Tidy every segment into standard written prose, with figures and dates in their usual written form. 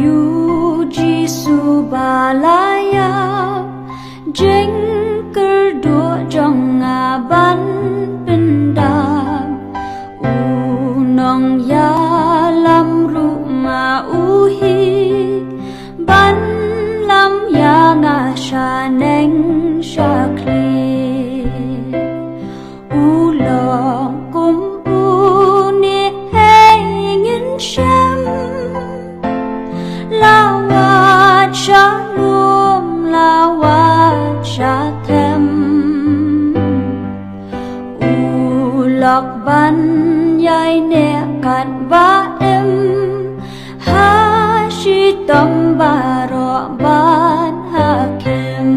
yu Giêsu balaya jeng kerdo jong aban pendam unong ya lam rumah uhi ban lam ya nga shaneng shakli ulong kum uni hengin shem lawat shalom lawat shatem ulok ban yai ne kat ba em ha shi tom baro ban hakem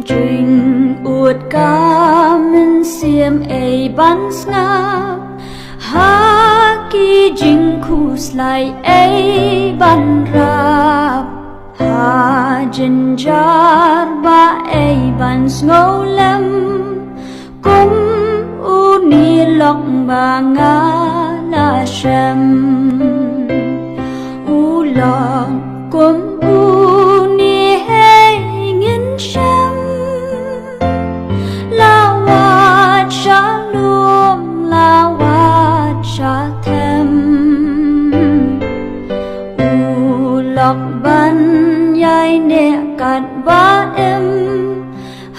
jing ut ka min siem ei ban snap ha ki jing khus lai ei ban rap ha jin jar ba ei ban snolem kum uni lok ba nga la shem ulong kum uni hey ngin shem lawat shalom lawat shatem ulok ban yai ne kat ba em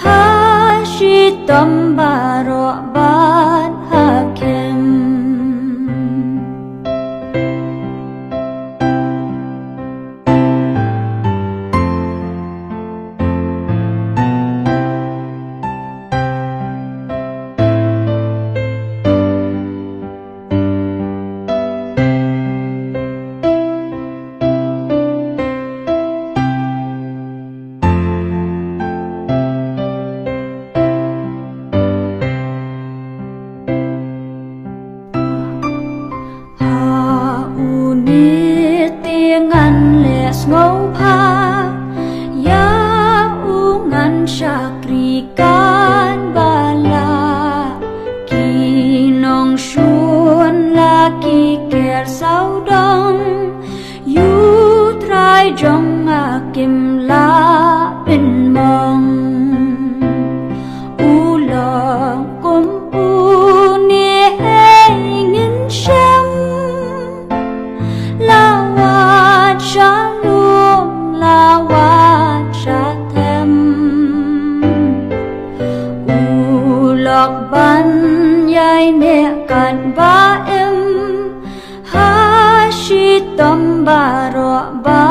ha shi tom baro ban hakem ngâu pha ya u ngan shakri kan bala ki nong shun la ki ker sau dong yu trai jong a kim la bin mong u lo kum u ni hey ngin shem lawat shalom lawat shatem ulok ban yai ne kan ba em ha shi tom baro ba